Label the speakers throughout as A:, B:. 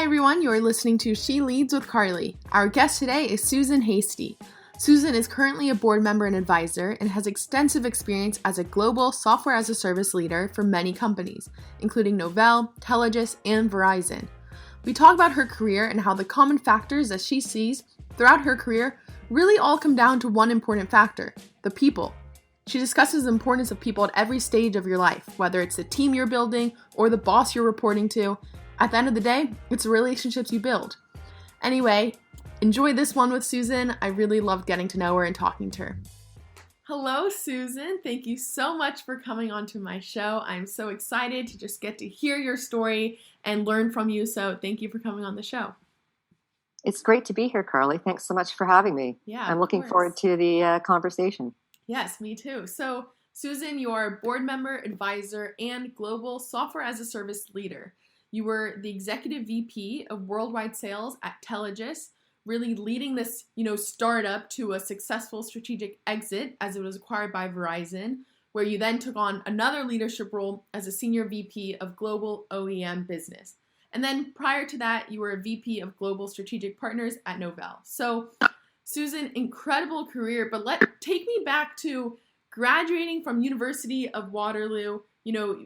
A: everyone, you're listening to She Leads with Carly. Our guest today is Susan Heystee. Susan is currently a board member and advisor and has extensive experience as a global software as a service leader for many companies, including Novell, Telligis, and Verizon. We talk about her career and how the common factors that she sees throughout her career really all come down to one important factor: the people. She discusses the importance of people at every stage of your life, whether it's the team you're building or the boss you're reporting to. At the end of the day, it's the relationships you build. Anyway, enjoy this one with Susan. I really loved getting to know her and talking to her. Hello, Susan. Thank you so much for coming onto my show. I'm so excited to just get to hear your story and learn from you. So thank you for coming on the show.
B: It's great to be here, Carly. Thanks so much for having me.
A: Yeah,
B: I'm looking forward to the conversation.
A: Yes, me too. So, Susan, you're a board member, advisor, and global software as a service leader. You were the executive VP of worldwide sales at Telligis, really leading this, startup to a successful strategic exit as it was acquired by Verizon, where you then took on another leadership role as a senior VP of global OEM business. And then prior to that, you were a VP of global strategic partners at Novell. So, Susan, incredible career, but take me back to graduating from University of Waterloo,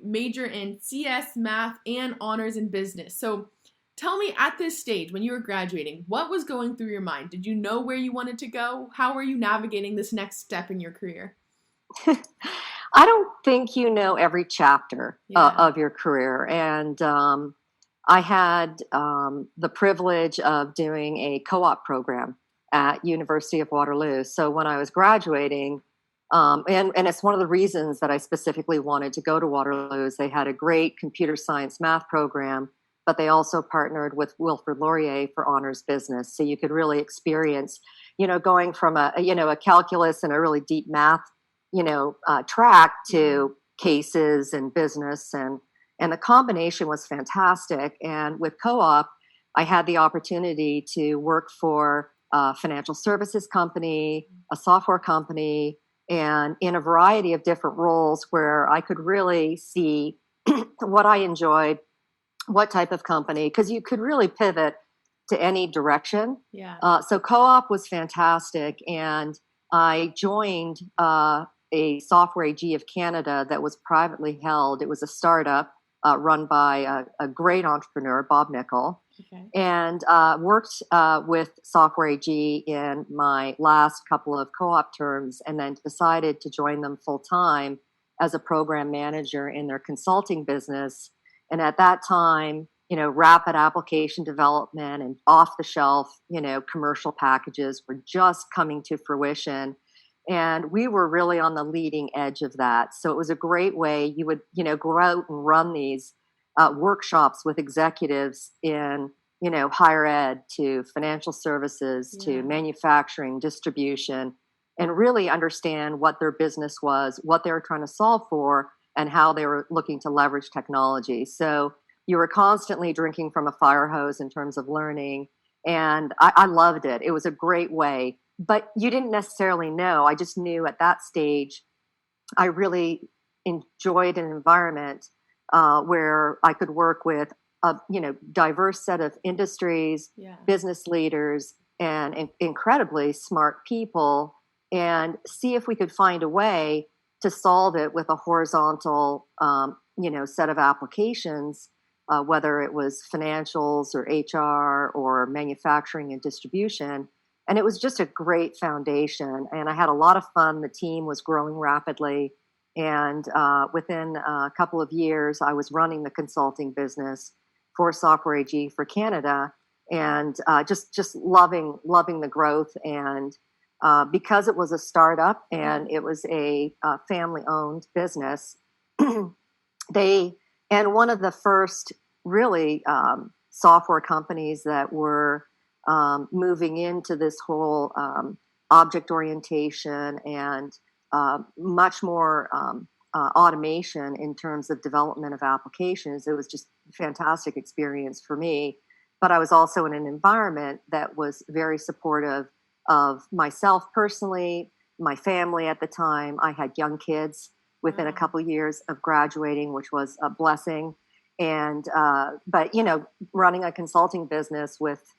A: major in CS, math, and honors in business. So tell me, at this stage, when you were graduating, what was going through your mind? Did you know where you wanted to go? How were you navigating this next step in your career?
B: I don't think you know every chapter of your career. And I had the privilege of doing a co-op program at University of Waterloo. So when I was graduating, and it's one of the reasons that I specifically wanted to go to Waterloo, is they had a great computer science math program, but they also partnered with Wilfrid Laurier for honors business. So you could really experience, going from a calculus and a really deep math, track to cases and business, and the combination was fantastic. And with co-op, I had the opportunity to work for a financial services company, a software company, and in a variety of different roles where I could really see what I enjoyed, what type of company, because you could really pivot to any direction.
A: Yeah.
B: So co-op was fantastic, and I joined a software AG of Canada that was privately held. It was a startup run by a great entrepreneur, Bob Nickel.
A: Okay.
B: And worked with Software AG in my last couple of co-op terms, and then decided to join them full time as a program manager in their consulting business. And at that time, rapid application development and off the shelf, commercial packages were just coming to fruition. And we were really on the leading edge of that. So it was a great way. You would, go out and run these workshops with executives in, higher ed to financial services to manufacturing, distribution, and really understand what their business was, what they were trying to solve for, and how they were looking to leverage technology. So you were constantly drinking from a fire hose in terms of learning. And I loved it. It was a great way. But you didn't necessarily know. I just knew at that stage, I really enjoyed an environment where I could work with a diverse set of industries, business leaders, and incredibly smart people, and see if we could find a way to solve it with a horizontal, set of applications, whether it was financials or HR or manufacturing and distribution. And it was just a great foundation. And I had a lot of fun. The team was growing rapidly. And within a couple of years, I was running the consulting business for Software AG for Canada, and just loving the growth. And because it was a startup and it was a family-owned business, and one of the first really software companies that were moving into this whole object orientation and much more automation in terms of development of applications. It was just a fantastic experience for me. But I was also in an environment that was very supportive of myself personally, my family at the time. I had young kids within a couple of years of graduating, which was a blessing. And but running a consulting business with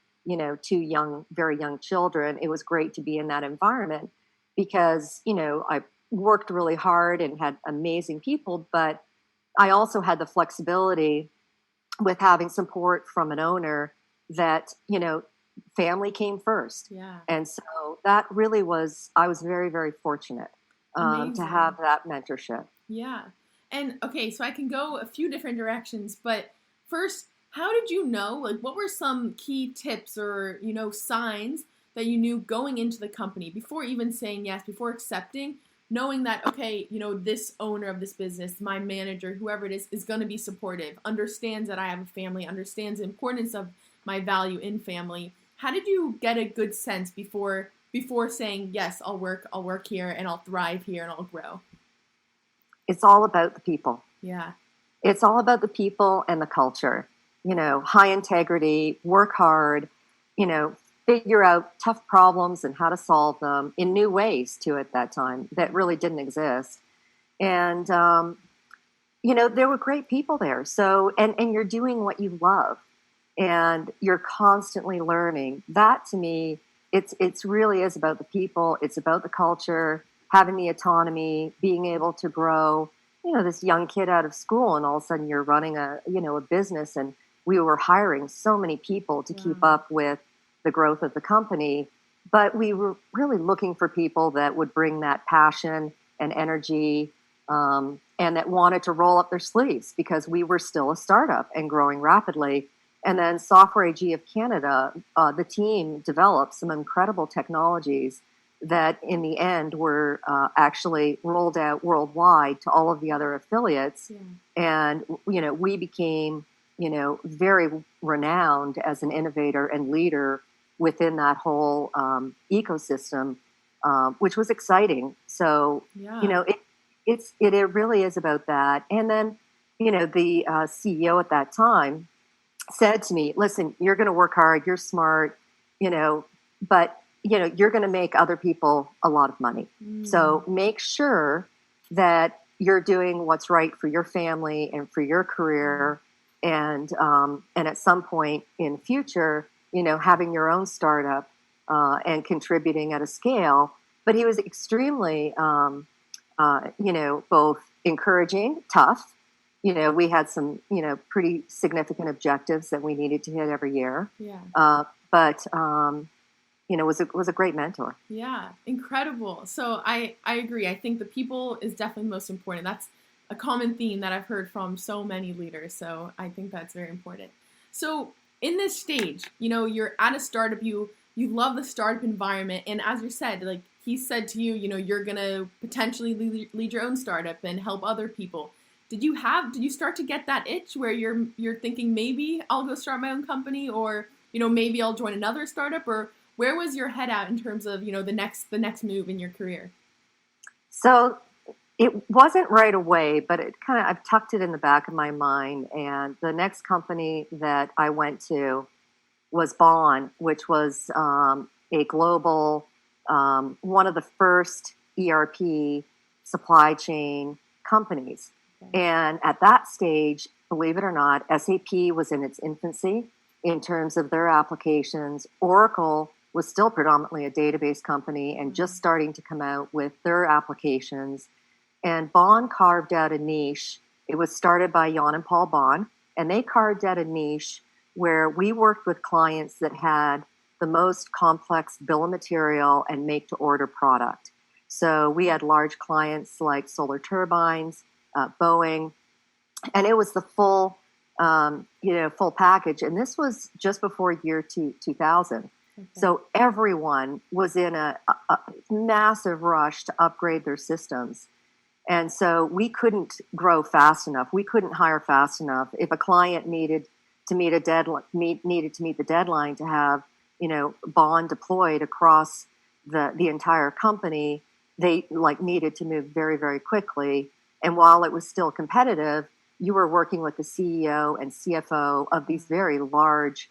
B: two very young children, it was great to be in that environment because I worked really hard and had amazing people, but I also had the flexibility with having support from an owner that family came first.
A: Yeah.
B: And so that really I was very, very fortunate to have that mentorship.
A: Yeah. And okay, so I can go a few different directions, but first, how did you know, like what were some key tips or, signs that you knew going into the company before even saying yes, before accepting, knowing that, okay, this owner of this business, my manager, whoever it is going to be supportive, understands that I have a family, understands the importance of my value in family. How did you get a good sense before saying, yes, I'll work here and I'll thrive here and I'll grow?
B: It's all about the people.
A: Yeah.
B: It's all about the people and the culture. High integrity, work hard, figure out tough problems and how to solve them in new ways too at that time that really didn't exist. And, there were great people there. So, and you're doing what you love and you're constantly learning. That to me, it's really is about the people. It's about the culture, having the autonomy, being able to grow. This young kid out of school, and all of a sudden you're running a business, and we were hiring so many people to keep up with the growth of the company. But we were really looking for people that would bring that passion and energy, and that wanted to roll up their sleeves because we were still a startup and growing rapidly. And then Software AG of Canada, the team developed some incredible technologies that in the end were actually rolled out worldwide to all of the other affiliates. Yeah. And, we became, very renowned as an innovator and leader within that whole ecosystem, which was exciting. So,
A: yeah.
B: It really is about that. And then, the CEO at that time said to me, listen, you're going to work hard, you're smart, but you're going to make other people a lot of money. So make sure that you're doing what's right for your family and for your career. And at some point in future, having your own startup and contributing at a scale. But he was extremely, both encouraging, tough. We had some, pretty significant objectives that we needed to hit every year.
A: Yeah.
B: But was a great mentor.
A: Yeah, incredible. So I agree. I think the people is definitely most important. That's a common theme that I've heard from so many leaders. So I think that's very important. So in this stage, you're at a startup, you love the startup environment. And as you said, like he said to you, you're going to potentially lead your own startup and help other people. Did you start to get that itch where you're thinking maybe I'll go start my own company, or, maybe I'll join another startup, or where was your head at in terms of, the next move in your career?
B: So it wasn't right away, but I've tucked it in the back of my mind. And the next company that I went to was Bond, which was a global, one of the first ERP supply chain companies. Okay. And at that stage, believe it or not, SAP was in its infancy in terms of their applications. Oracle was still predominantly a database company and just starting to come out with their applications. And Bond carved out a niche. It was started by Jan and Paul Bond, and they carved out a niche where we worked with clients that had the most complex bill of material and make-to-order product. So we had large clients like Solar Turbines, Boeing, and it was the full package. And this was just before year 2000. Okay. So everyone was in a massive rush to upgrade their systems. And so we couldn't grow fast enough. We couldn't hire fast enough. If a client needed to meet the deadline to have, Bond deployed across the entire company, they needed to move very, very quickly. And while it was still competitive, you were working with the CEO and CFO of these very large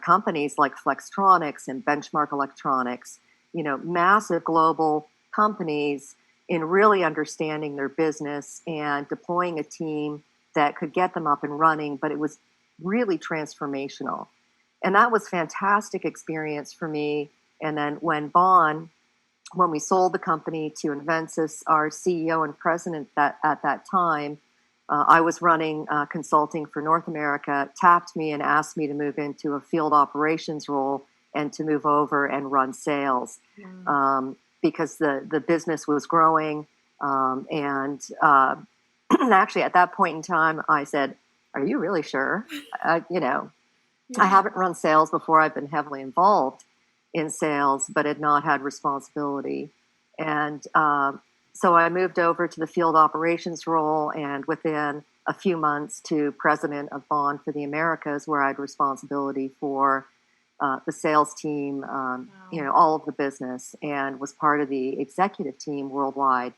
B: companies like Flextronics and Benchmark Electronics, massive global companies, in really understanding their business and deploying a team that could get them up and running, but it was really transformational. And that was fantastic experience for me. And then when we sold the company to Inventus, our CEO and president at that time, I was running consulting for North America, tapped me and asked me to move into a field operations role and to move over and run sales. Because the business was growing. And actually, at that point in time, I said, "Are you really sure?" I haven't run sales before. I've been heavily involved in sales, but had not had responsibility. And so I moved over to the field operations role, and within a few months to president of Bond for the Americas, where I had responsibility for the sales team, all of the business, and was part of the executive team worldwide.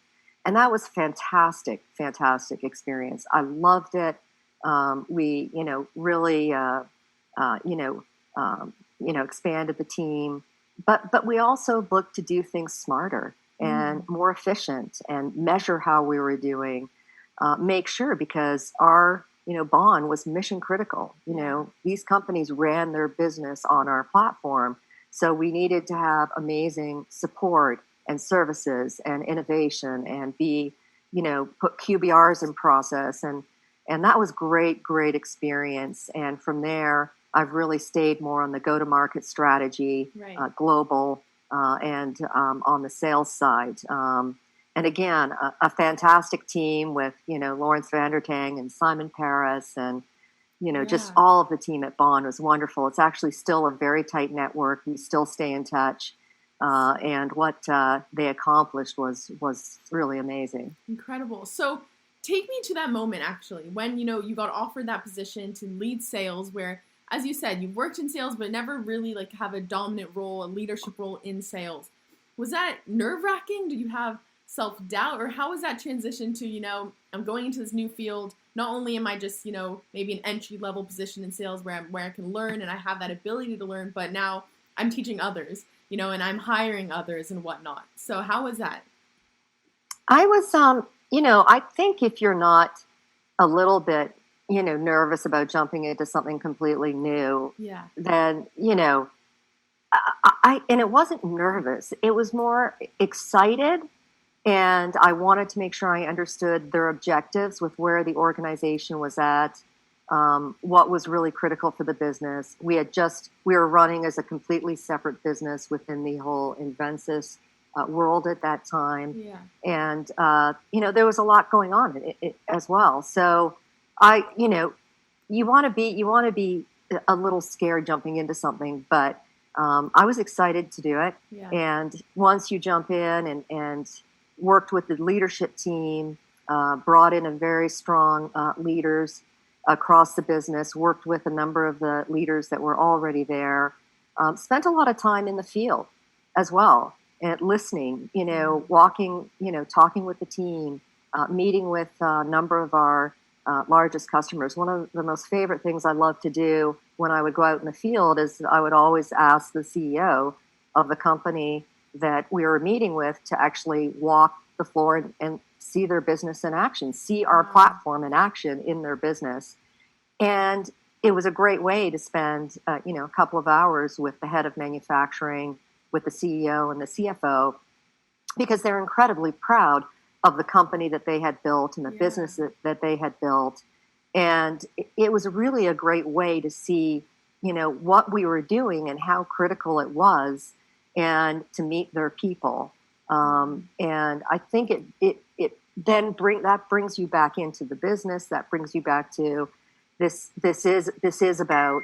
B: And that was fantastic experience. I loved it. We, really, expanded the team, but we also looked to do things smarter and more efficient and measure how we were doing, make sure, because our Bond was mission critical. These companies ran their business on our platform. So we needed to have amazing support and services and innovation and put QBRs in process. And that was great experience. And from there, I've really stayed more on the go-to-market strategy, global, and on the sales side. And again, a fantastic team with, Lawrence Vandertang and Simon Paris and, just all of the team at Bond was wonderful. It's actually still a very tight network. We still stay in touch. And what they accomplished was really amazing.
A: Incredible. So take me to that moment, actually, when, you got offered that position to lead sales where, as you said, you've worked in sales, but never really have a dominant role, a leadership role in sales. Was that nerve-wracking? Did you have self-doubt, or how was that transition to, I'm going into this new field, not only am I just, maybe an entry-level position in sales where I can learn and I have that ability to learn, but now I'm teaching others, and I'm hiring others and whatnot. So how was that?
B: I was, I think if you're not a little bit, nervous about jumping into something completely new, then, and it wasn't nervous. It was more excited. And I wanted to make sure I understood their objectives with where the organization was at, what was really critical for the business. We were running as a completely separate business within the whole Inventus world at that time.
A: Yeah.
B: And, there was a lot going on as well. So you want to be a little scared jumping into something, but I was excited to do it.
A: Yeah.
B: And once you jump in and worked with the leadership team, brought in a very strong leaders across the business, worked with a number of the leaders that were already there, spent a lot of time in the field as well, and listening, walking, talking with the team, meeting with a number of our largest customers. One of the most favorite things I love to do when I would go out in the field is I would always ask the CEO of the company that we were meeting with to actually walk the floor and see their business in action, see our platform in action in their business. And it was a great way to spend, a couple of hours with the head of manufacturing, with the CEO and the CFO, because they're incredibly proud of the company that they had built and the business that they had built. And it was really a great way to see, what we were doing and how critical it was, and to meet their people. And I think it then brings you back into the business. That brings you back to this is about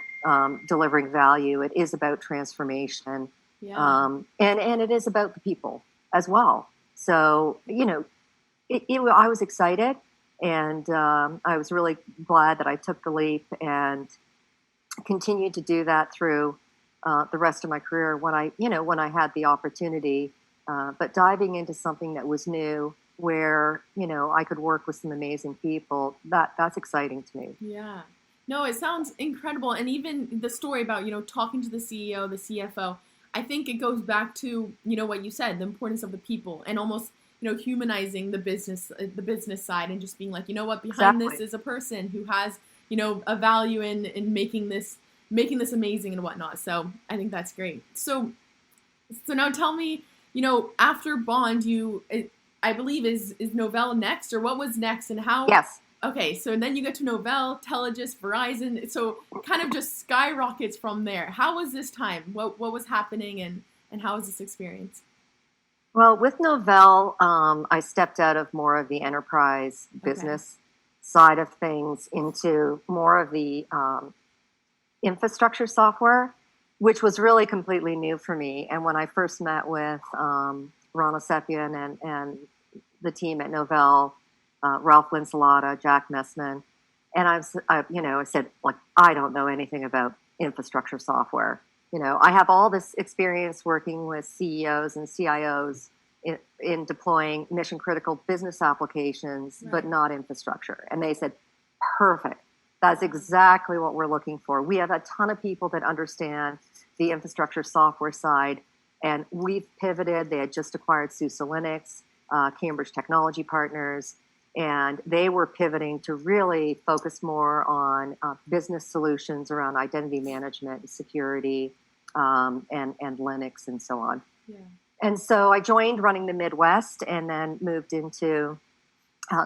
B: delivering value. It is about transformation. And it is about the people as well. So, I was excited, and I was really glad that I took the leap and continued to do that through the rest of my career when I had the opportunity, but diving into something that was new where, I could work with some amazing people, that's exciting to me.
A: Yeah. No, it sounds incredible. And even the story about, talking to the CEO, the CFO, I think it goes back to, what you said, the importance of the people, and almost, humanizing the business side, and just being like, you know what, behind
B: Exactly.
A: this is a person who has, a value in making this amazing and whatnot. So I think that's great. So now tell me, after Bond, I believe is Novell next, or what was next, and how?
B: Yes.
A: Okay, so then you get to Novell, Telegis, Verizon. So kind of just skyrockets from there. How was this time? What was happening, and how was this experience?
B: Well, with Novell, I stepped out of more of the enterprise
A: Okay.
B: business side of things into more of the infrastructure software, which was really completely new for me. And when I first met with Ron Osepian and the team at Novell, Ralph Linsalata, Jack Messman, and I said, like, I don't know anything about infrastructure software. I have all this experience working with CEOs and CIOs in deploying mission critical business applications, but
A: Right.
B: not infrastructure. And they said, perfect. That's exactly what we're looking for. We have a ton of people that understand the infrastructure software side, and we've pivoted. They had just acquired SUSE Linux, Cambridge Technology Partners, and they were pivoting to really focus more on business solutions around identity management and security, and Linux and so on.
A: Yeah.
B: And so I joined running the Midwest, and then moved into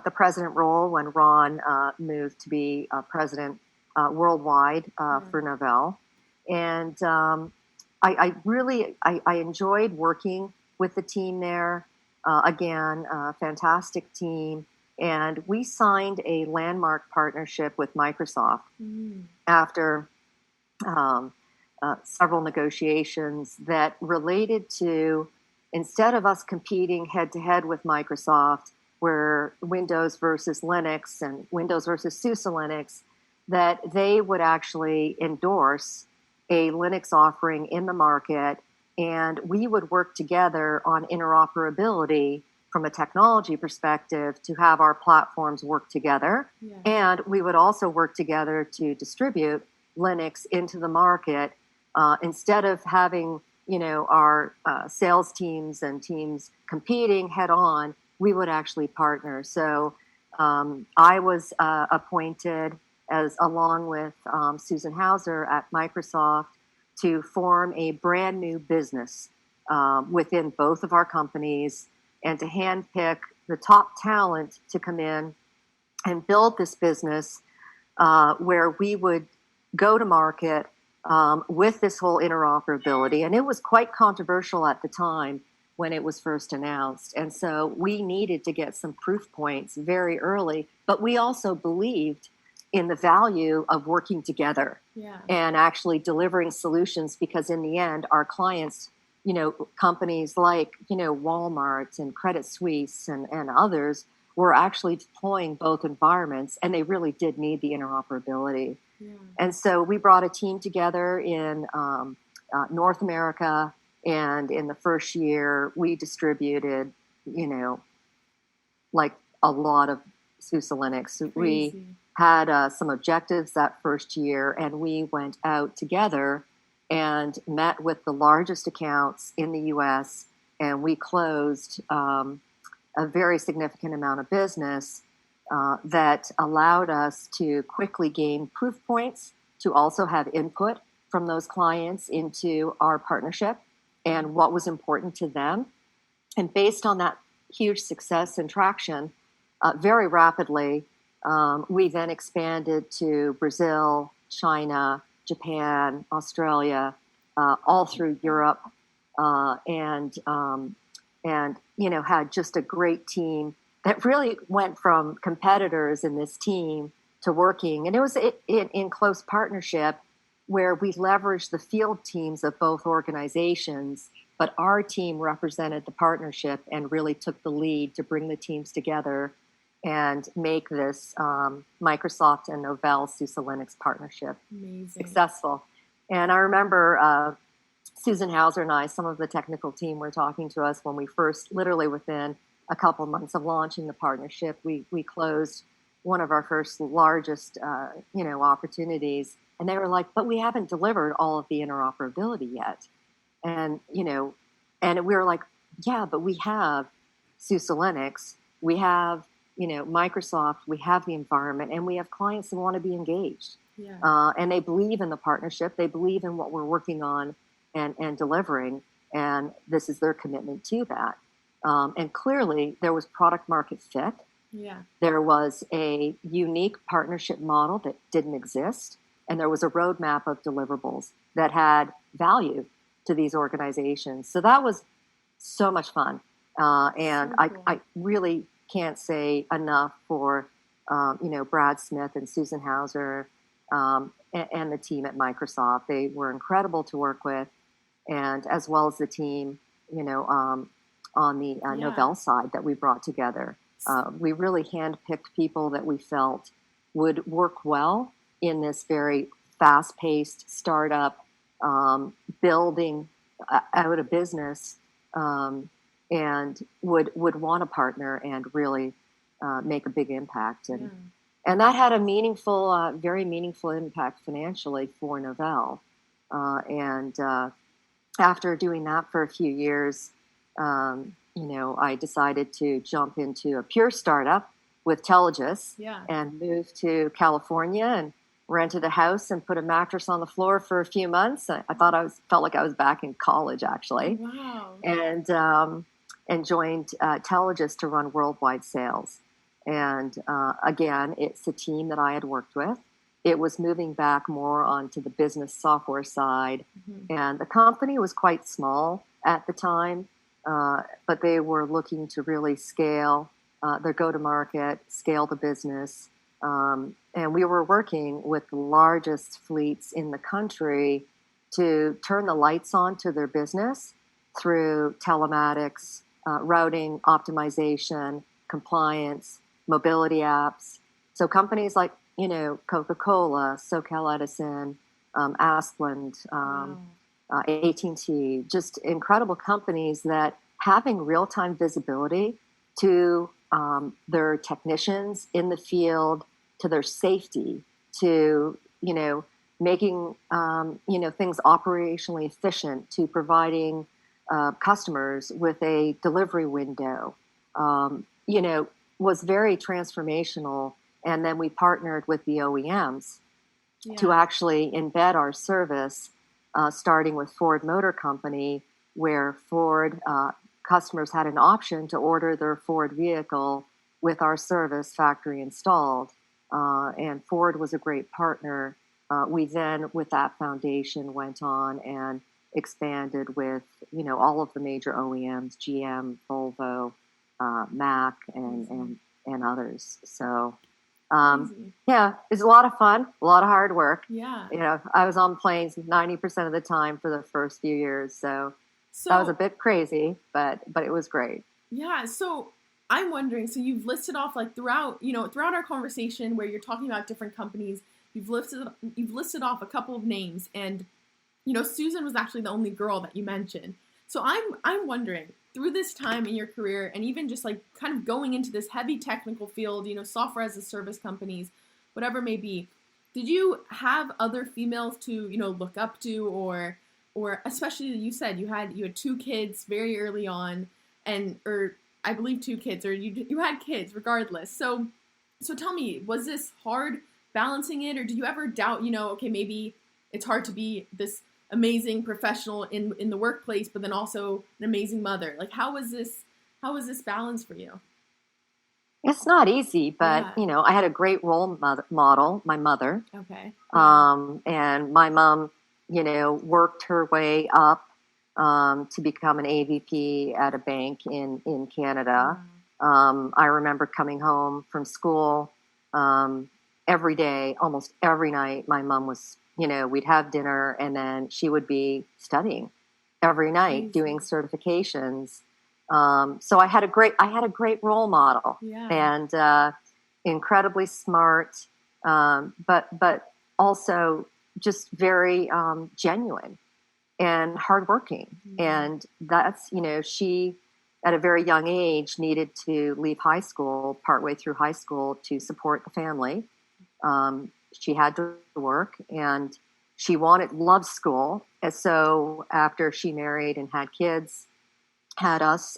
B: the president role when Ron moved to be president worldwide
A: Yeah.
B: for Novell. And I really I enjoyed working with the team there. Again, a fantastic team. And we signed a landmark partnership with Microsoft
A: Mm.
B: after um, several negotiations that related to, instead of us competing head to head with Microsoft, where Windows versus Linux and Windows versus SUSE Linux, that they would actually endorse a Linux offering in the market, and we would work together on interoperability from a technology perspective to have our platforms work together.
A: Yeah.
B: And we would also work together to distribute Linux into the market, instead of having our sales teams and teams competing head on. We would actually partner. So I was appointed as, along with Susan Hauser at Microsoft, to form a brand new business within both of our companies, and to handpick the top talent to come in and build this business, where we would go to market with this whole interoperability. And it was quite controversial at the time when it was first announced. And so we needed to get some proof points very early, but we also believed in the value of working together.
A: Yeah.
B: And actually delivering solutions, because in the end, our clients, companies like, Walmart and Credit Suisse and others, were actually deploying both environments, and they really did need the interoperability.
A: Yeah.
B: And so we brought a team together in North America, and in the first year, we distributed, like a lot of SUSE Linux.
A: Crazy.
B: We had some objectives that first year, and we went out together and met with the largest accounts in the US, and we closed a very significant amount of business that allowed us to quickly gain proof points, to also have input from those clients into our partnership and what was important to them. And based on that huge success and traction, very rapidly, we then expanded to Brazil, China, Japan, Australia, all through Europe, and had just a great team that really went from competitors in this team to working. And it was in close partnership, where we leveraged the field teams of both organizations, but our team represented the partnership and really took the lead to bring the teams together and make this Microsoft and Novell SUSE Linux partnership successful. And I remember Susan Hauser and I, some of the technical team, were talking to us when we first, literally within a couple months of launching the partnership, we closed one of our first largest opportunities, and they were like, "But we haven't delivered all of the interoperability yet," and we were like, "Yeah, but we have." SUSE Linux, we have, Microsoft, we have the environment, and we have clients that want to be engaged.
A: Yeah.
B: And they believe in the partnership. They believe in what we're working on and delivering. And this is their commitment to that. And clearly, there was product market fit.
A: Yeah.
B: There was a unique partnership model that didn't exist. And there was a roadmap of deliverables that had value to these organizations. So that was so much fun. And
A: So cool.
B: I really can't say enough for, Brad Smith and Susan Hauser and the team at Microsoft. They were incredible to work with, and as well as the team, on the Novell side that we brought together. We really handpicked people that we felt would work well in this very fast-paced startup, building out a business, and would want to partner and really make a big impact. And that had a meaningful, very meaningful impact financially for Novell. And after doing that for a few years, I decided to jump into a pure startup with Telligis and moved to California and rented a house and put a mattress on the floor for a few months. I felt like I was back in college, actually.
A: Wow.
B: And joined Telligis to run worldwide sales. And again, it's a team that I had worked with. It was moving back more onto the business software side. Mm-hmm. And the company was quite small at the time, but they were looking to really scale their go-to-market, scale the business. And we were working with the largest fleets in the country to turn the lights on to their business through telematics, routing, optimization, compliance, mobility apps. So companies like, Coca-Cola, SoCal Edison, Asplund, AT&T, just incredible companies that having real-time visibility to their technicians in the field, to their safety, to, making, things operationally efficient, to providing customers with a delivery window, was very transformational. And then we partnered with the OEMs to actually embed our service, starting with Ford Motor Company, where Ford customers had an option to order their Ford vehicle with our service factory installed. And Ford was a great partner. We then, with that foundation, went on and expanded with, all of the major OEMs, GM, Volvo, Mac, and others. So, it's a lot of fun, a lot of hard work.
A: Yeah.
B: I was on planes 90% of the time for the first few years. So that was a bit crazy, but it was great.
A: Yeah. So I'm wondering, so you've listed off throughout our conversation where you're talking about different companies, you've listed off a couple of names, and Susan was actually the only girl that you mentioned. So I'm wondering, through this time in your career, and even just kind of going into this heavy technical field, software as a service companies, whatever it may be, did you have other females to look up to, or especially you said you had 2 kids very early on, or I believe 2 kids, or you had kids regardless. So tell me, was this hard balancing it, or do you ever doubt, okay, maybe it's hard to be this amazing professional in the workplace, but then also an amazing mother? How was this balance for you?
B: It's not easy, but I had a great role model, my mother.
A: Okay.
B: And my mom, worked her way up to become an AVP at a bank in Canada. I remember coming home from school every day, almost every night. My mom was, we'd have dinner, and then she would be studying every night, doing certifications. So I had a great role model, and incredibly smart, but also just very genuine and hardworking. And that's, she at a very young age needed to leave high school, partway through high school, to support the family. She had to work, and she loved school. And so after she married and had kids, had us,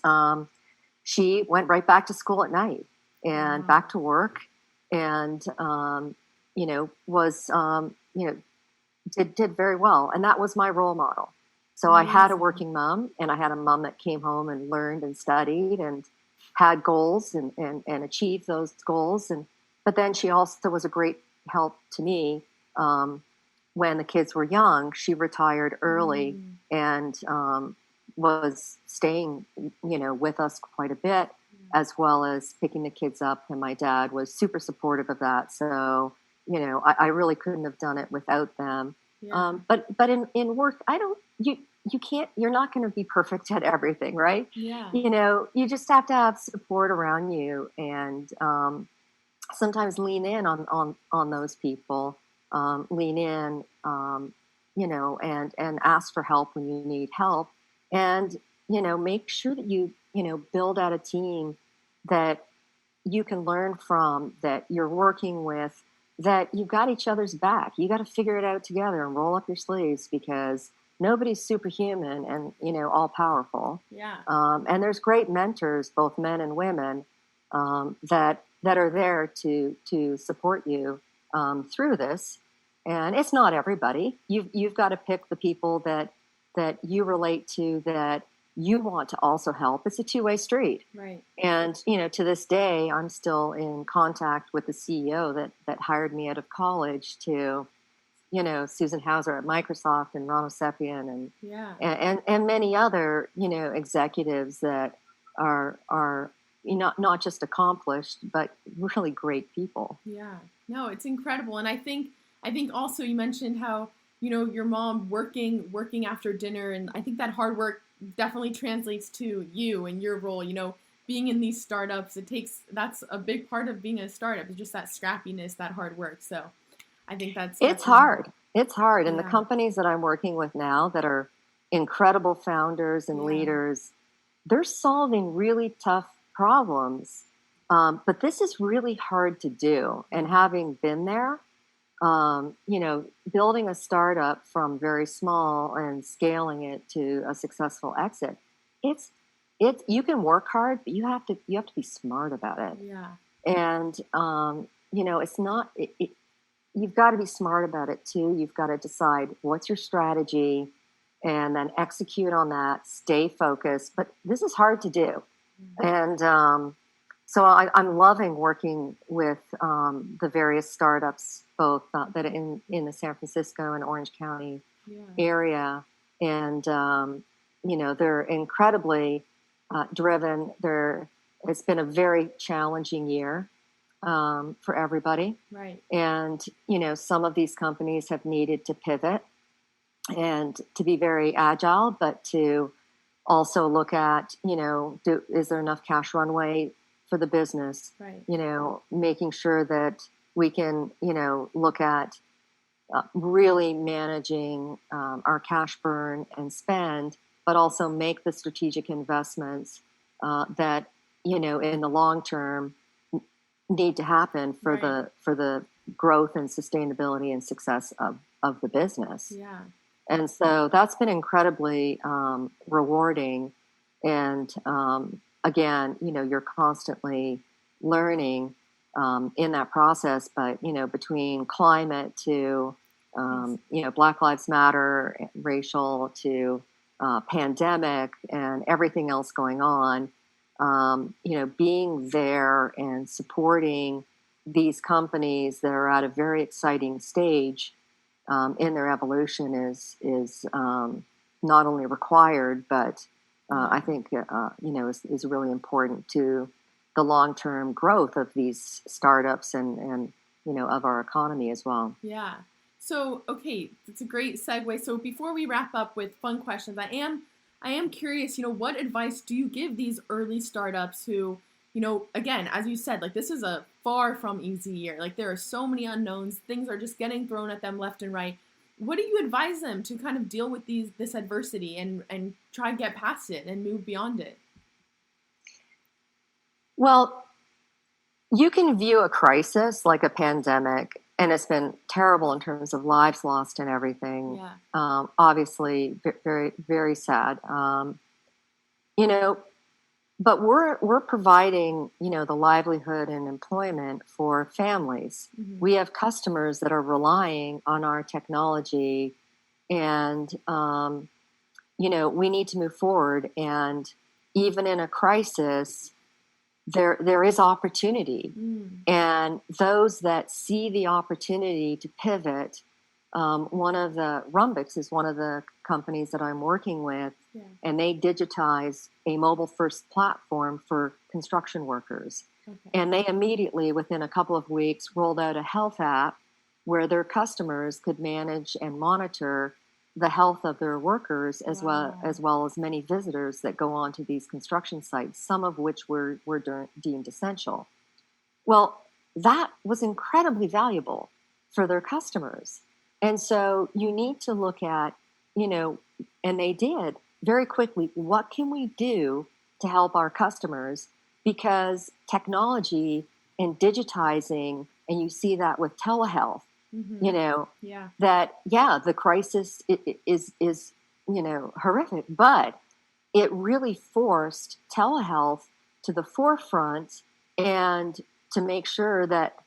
B: she went right back to school at night and back to work, and was did very well, and that was my role model. So I had a working mom, and I had a mom that came home and learned and studied and had goals and achieved those goals. But then she also was a great help to me when the kids were young. She retired early and was staying, with us quite a bit, as well as picking the kids up. And my dad was super supportive of that. So, I really couldn't have done it without them. Yeah. But in work, you can't, you're not going to be perfect at everything, right?
A: Yeah.
B: You just have to have support around you, and sometimes lean in on those people, lean in, and ask for help when you need help. And, make sure that you build out a team that you can learn from, that you're working with, that you've got each other's back. You got to figure it out together and roll up your sleeves, because nobody's superhuman and, all powerful.
A: Yeah.
B: And there's great mentors, both men and women, that are there to support you through this. And it's not everybody. You've got to pick the people that you relate to, that you want to also help. It's a two-way street.
A: Right.
B: And, to this day, I'm still in contact with the CEO that hired me out of college to, Susan Hauser at Microsoft, and Ron Osepian, and many other, executives that are not just accomplished, but really great people.
A: Yeah, no, it's incredible. And I think also you mentioned how, your mom working after dinner, and I think that hard work definitely translates to you and your role, being in these startups. That's a big part of being a startup, is just that scrappiness, that hard work. So I think
B: it's hard. It's hard. And the companies that I'm working with now that are incredible founders and leaders, they're solving really tough problems. But this is really hard to do. And having been there, building a startup from very small and scaling it to a successful exit, it's you can work hard, but you have to be smart about it.
A: Yeah.
B: And it's not. You've got to be smart about it too. You've got to decide what's your strategy, and then execute on that. Stay focused. But this is hard to do, and so I'm loving working with the various startups, both that are in the San Francisco and Orange County area, and they're incredibly driven. It's been a very challenging year for everybody,
A: right?
B: And some of these companies have needed to pivot and to be very agile, but to also look at is there enough cash runway for the business,
A: right?
B: Making sure that we can, look at really managing our cash burn and spend, but also make the strategic investments that, in the long term need to happen for the growth and sustainability and success of the business.
A: Yeah.
B: And so that's been incredibly rewarding. And again, you're constantly learning in that process, but, between climate to, Black Lives Matter, racial to pandemic and everything else going on, being there and supporting these companies that are at a very exciting stage in their evolution is not only required, but I think, is really important to the long-term growth of these startups and of our economy as well.
A: Yeah. So, okay, that's a great segue. So before we wrap up with fun questions, I am curious, what advice do you give these early startups who, again, as you said, like, this is a far from easy year. Like, there are so many unknowns. Things are just getting thrown at them left and right. What do you advise them to kind of deal with this adversity and try to get past it and move beyond it?
B: Well, you can view a crisis like a pandemic, and it's been terrible in terms of lives lost and everything. Obviously, very, very sad. but we're providing, the livelihood and employment for families.
A: Mm-hmm.
B: We have customers that are relying on our technology, and we need to move forward. And even in a crisis, there is opportunity. And those that see the opportunity to pivot, one of the Rumbix is one of the companies that I'm working with, and they digitize a mobile first platform for construction workers. And they immediately, within a couple of weeks, rolled out a health app where their customers could manage and monitor the health of their workers, as well as many visitors that go on to these construction sites, some of which were deemed essential. Well, that was incredibly valuable for their customers. And so you need to look at, and they did very quickly, what can we do to help our customers? Because technology and digitizing, and you see that with telehealth, the crisis is horrific, but it really forced telehealth to the forefront, and to make sure that,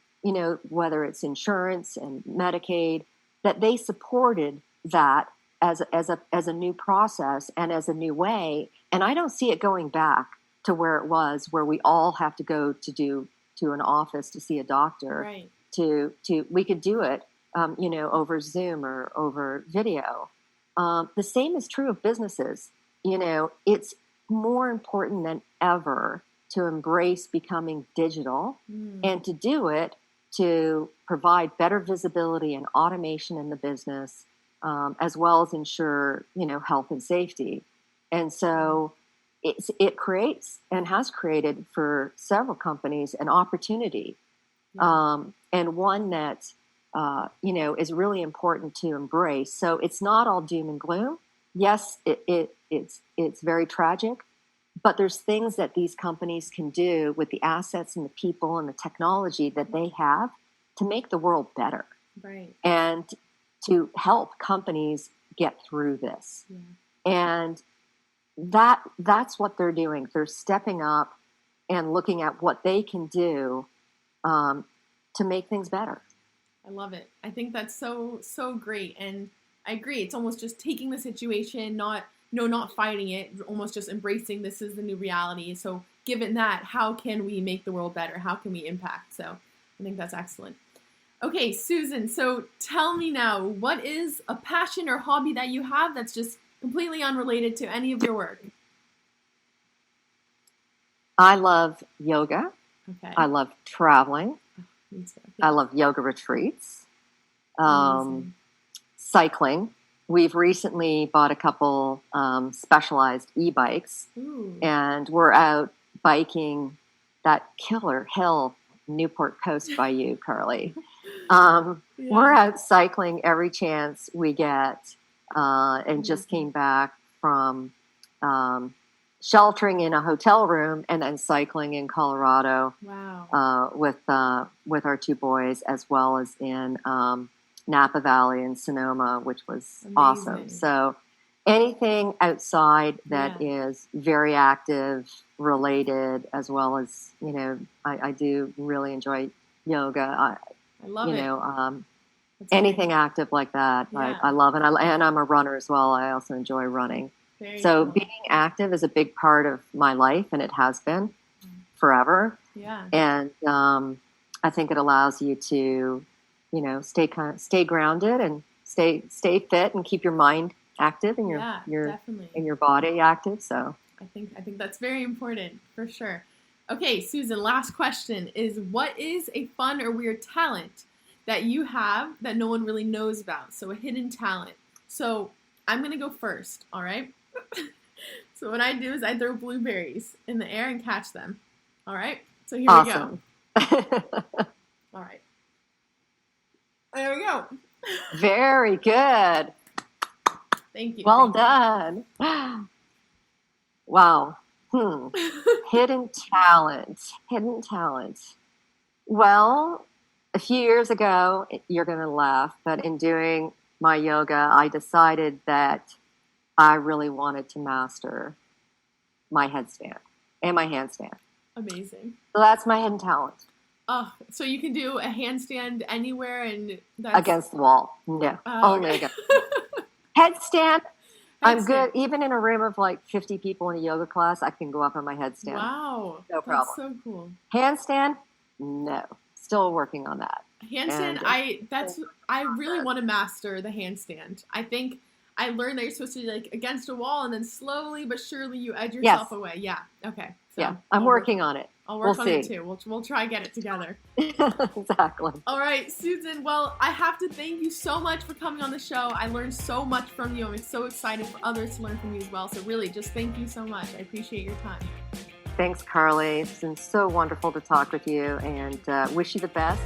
B: whether it's insurance and Medicaid, that they supported that as a new process and as a new way. And I don't see it going back to where it was, where we all have to go to an office to see a doctor.
A: Right.
B: We could do it, over Zoom or over video. The same is true of businesses. It's more important than ever to embrace becoming digital, and to do it to provide better visibility and automation in the business, as well as ensure, health and safety. And so it creates, and has created for several companies, an opportunity, and one that, is really important to embrace. So it's not all doom and gloom. Yes, it's very tragic, but there's things that these companies can do with the assets and the people and the technology that they have to make the world better.
A: Right.
B: And to help companies get through this. And that's what they're doing. They're stepping up and looking at what they can do, to make things better.
A: I love it. I think that's so great. And I agree. It's almost just taking the situation, not fighting it, almost just embracing this is the new reality. So given that, how can we make the world better? How can we impact? So I think that's excellent. Okay, Susan, so tell me now, what is a passion or hobby that you have that's just completely unrelated to any of your work?
B: I love yoga.
A: Okay.
B: I love traveling.
A: Me too.
B: I love yoga retreats. Cycling. We've recently bought a couple specialized e-bikes.
A: Ooh.
B: And we're out biking that killer hill, Newport Coast by you, Carly. We're out cycling every chance we get, and just came back from sheltering in a hotel room and then cycling in Colorado.
A: Wow.
B: With our two boys, as well as in Napa Valley and Sonoma, which was
A: amazing.
B: Awesome. So anything outside that is very active related, as well as, I do really enjoy yoga.
A: I love it.
B: Anything active like that, I love it. And I'm a runner as well. I also enjoy running.
A: Very
B: so
A: cool.
B: Being active is a big part of my life, and it has been forever.
A: Yeah.
B: And I think it allows you to, stay grounded and stay fit and keep your mind active and your body active. So
A: I think that's very important for sure. Okay, Susan, last question is, what is a fun or weird talent that you have that no one really knows about? So a hidden talent. So I'm going to go first, all right? So what I do is I throw blueberries in the air and catch them. All right? So here
B: awesome.
A: we go. All right. There we go.
B: Very good.
A: Thank you.
B: Well done. Wow. Hidden talent. Well, a few years ago, you're going to laugh, but in doing my yoga, I decided that I really wanted to master my headstand. and my handstand.
A: Amazing.
B: So that's my hidden talent.
A: Oh, so you can do a handstand anywhere and that's...
B: Against the wall. Yeah. Only
A: okay.
B: against headstand. I'm good. Even in a room of like 50 people in a yoga class, I can go up on my headstand.
A: Wow.
B: No problem.
A: That's so cool.
B: Handstand? No. Still working on that.
A: Handstand, I really want to master the handstand. I think I learned that you're supposed to be like against a wall and then slowly but surely you edge yourself away. Yeah. Okay. So
B: yeah. I'm working on it.
A: I'll work on it too. We'll try and get it together.
B: Exactly.
A: All right, Susan. Well, I have to thank you so much for coming on the show. I learned so much from you. I'm so excited for others to learn from you as well. So really, just thank you so much. I appreciate your time.
B: Thanks, Carly. It's been so wonderful to talk with you, and wish you the best.